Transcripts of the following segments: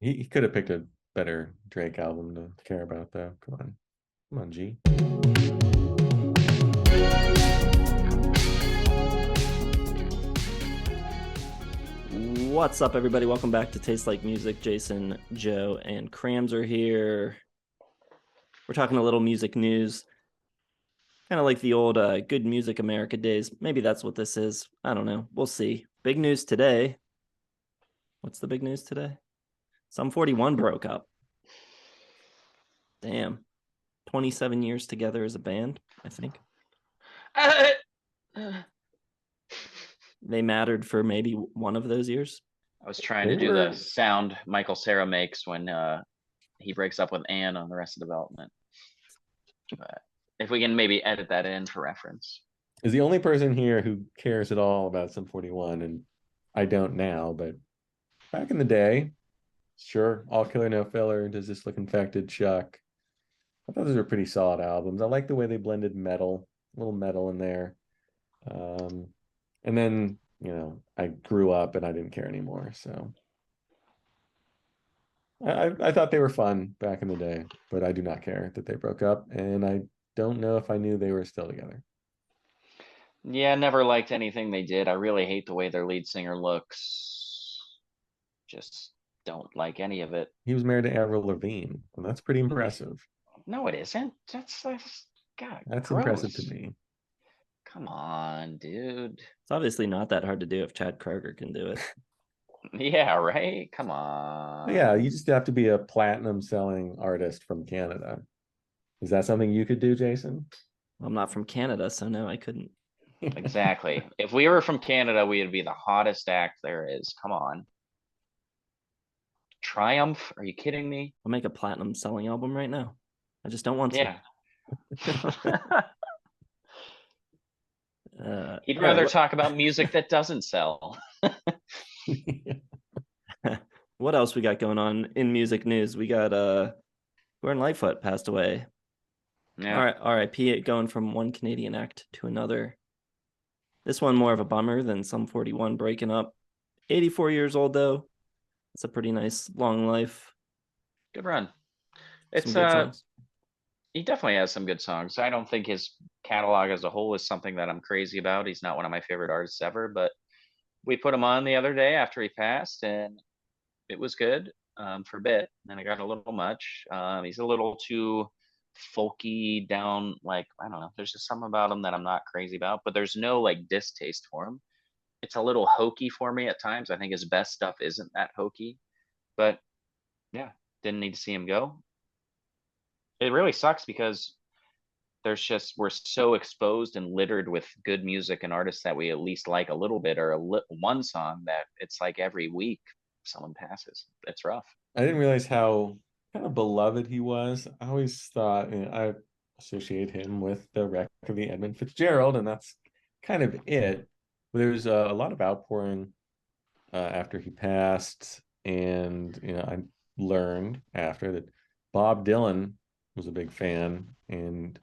He could have picked a better Drake album to care about, though. Come on, G. What's up, everybody? Welcome back to Taste Like Music. Jason, Joe, and Crams are here. We're talking a little music news, kind of like the old Good Music America days. Maybe that's what this is. I don't know. We'll see. Big news today. What's the big news today? Sum 41 broke up. Damn. 27 years together as a band, I think. They mattered for maybe one of those years. I was trying They to do the were sound Michael Cera makes when he breaks up with Anne on Arrested Development. But if we can maybe edit that in for reference. is the only person here who cares at all about Sum 41, and I don't now, but back in the day, sure, All Killer No Filler, Does This Look Infected, Chuck. I thought those were pretty solid albums. I like the way they blended metal, a little metal in there. And then, I grew up and I didn't care anymore. So I thought they were fun back in the day, but I do not care that they broke up. And I don't know if I knew they were still together. Yeah, never liked anything they did. I really hate the way their lead singer looks. Just don't like any of it. He was married to Avril Lavigne, and that's pretty impressive. No, it isn't. That's God, That's impressive to gross. me. Come on, dude. It's obviously not that hard to do if Chad Kroeger can do it. Yeah, right? Come on. Yeah, you just have to be a platinum selling artist from Canada. Is that something you could do, Jason? Well, I'm not from Canada, so no, I couldn't. Exactly. If we were from Canada, we would be the hottest act there is. Come on. Triumph? Are you kidding me? I'll make a platinum selling album right now. I just don't want Yeah. He'd All right, rather talk about music that doesn't sell. what else we got going on in music news? We got Gordon Lightfoot passed away. Yeah. All right, R.I.P. Going from one Canadian act to another. This one more of a bummer than Sum 41 breaking up. 84 years old though. It's a pretty nice long life. Good run. Some It's good songs. he definitely has some good songs. I don't think his catalog as a whole is something that I'm crazy about. He's not one of my favorite artists ever, but we put him on the other day after he passed and it was good for a bit. And it got a little much. He's a little too folky down, like I don't know. There's just something about him that I'm not crazy about, but there's no like distaste for him. It's a little hokey for me at times. I think his best stuff isn't that hokey, but yeah, didn't need to see him go. It really sucks because we're so exposed and littered with good music and artists that we at least like a little bit or one song that it's like every week someone passes. It's rough. I didn't realize how kind of beloved he was. I always thought, I associate him with the wreck of the Edmund Fitzgerald, and that's kind of it. There was a lot of outpouring after he passed, and I learned after that Bob Dylan was a big fan, and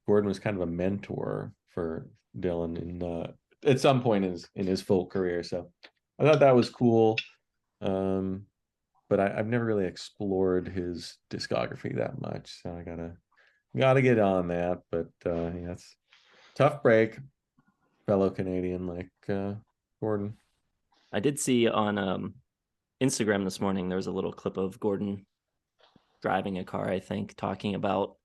Gordon was kind of a mentor for Dylan at some point in his full career. So I thought that was cool. But I've never really explored his discography that much, so I gotta get on that. But yeah, it's tough break, fellow Canadian like Gordon. I did see on Instagram this morning there was a little clip of Gordon driving a car, I think, talking about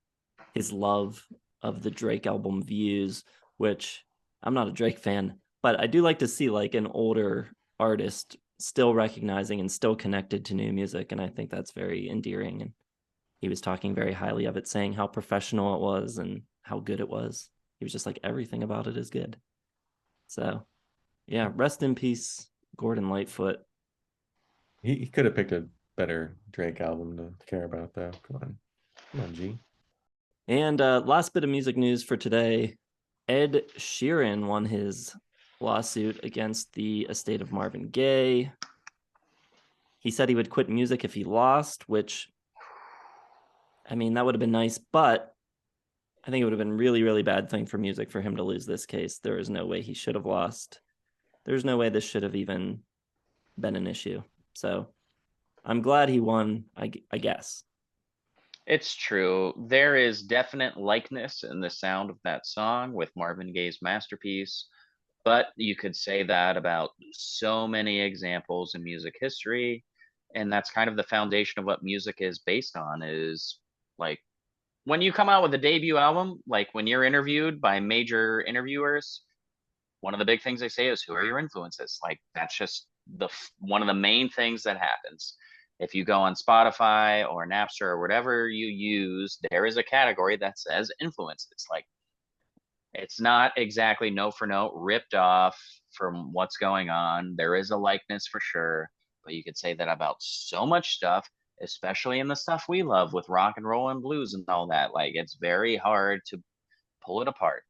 his love of the Drake album Views, which I'm not a Drake fan, but I do like to see like an older artist still recognizing and still connected to new music, and I think that's very endearing. And he was talking very highly of it, saying how professional it was and how good it was. He was just like, everything about it is good. So yeah, rest in peace, Gordon Lightfoot. He could have picked a better Drake album to care about, though. Come on, G. And last bit of music news for today. Ed Sheeran won his lawsuit against the estate of Marvin Gaye. He said he would quit music if he lost, which, I mean, that would have been nice, but I think it would have been really, really bad thing for music for him to lose this case. There is no way he should have lost. There's no way this should have even been an issue. So I'm glad he won, I guess. It's true. There is definite likeness in the sound of that song with Marvin Gaye's masterpiece, but you could say that about so many examples in music history, and that's kind of the foundation of what music is based on is like when you come out with a debut album, like when you're interviewed by major interviewers, one of the big things they say is who are your influences? Like that's just the one of the main things that happens. If you go on Spotify or Napster or whatever you use, there is a category that says influences. Like it's not exactly note for note ripped off from what's going on. There is a likeness for sure, but you could say that about so much stuff, especially in the stuff we love with rock and roll and blues and all that. Like it's very hard to pull it apart.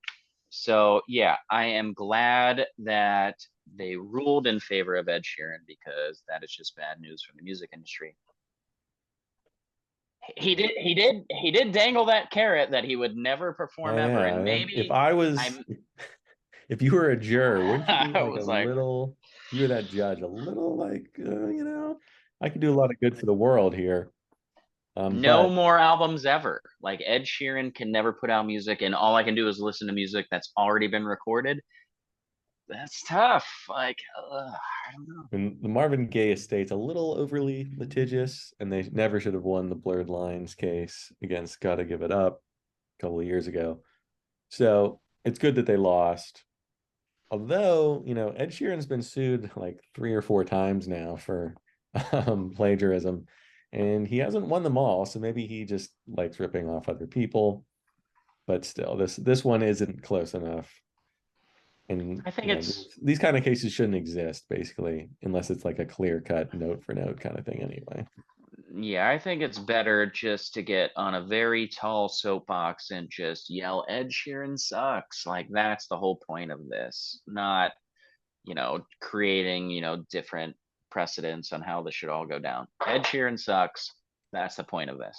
So yeah, I am glad that they ruled in favor of Ed Sheeran because that is just bad news for the music industry. He did dangle that carrot that he would never Oh perform ever, and yeah. If maybe I was, I'm. if you were a juror, wouldn't you be I like a was like, little, if you were that judge, a little like, I could do a lot of good for the world here. no But more albums ever. Like Ed Sheeran can never put out music, and all I can do is listen to music that's already been recorded. That's tough. Like, I don't know. when the Marvin Gaye estate's a little overly litigious, and they never should have won the blurred lines case against Gotta Give It Up a couple of years ago. So it's good that they lost. Although, Ed Sheeran's been sued like 3 or 4 times now for plagiarism, and he hasn't won them all. So maybe he just likes ripping off other people. But still, this one isn't close enough. And I think it's these kind of cases shouldn't exist, basically, unless it's like a clear cut note for note kind of thing anyway. Yeah, I think it's better just to get on a very tall soapbox and just yell Ed Sheeran sucks. Like that's the whole point of this, not, creating, different precedents on how this should all go down. Ed Sheeran sucks. That's the point of this.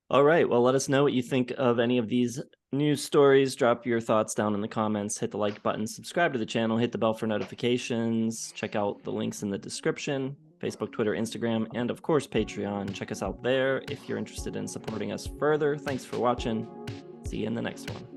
All right. Well, let us know what you think of any of these news stories. Drop your thoughts down in the comments. Hit the like button, subscribe to the channel, hit the bell for notifications. Check out the links in the description. Facebook, Twitter, Instagram, and of course, Patreon. Check us out there if you're interested in supporting us further. Thanks for watching. See you in the next one.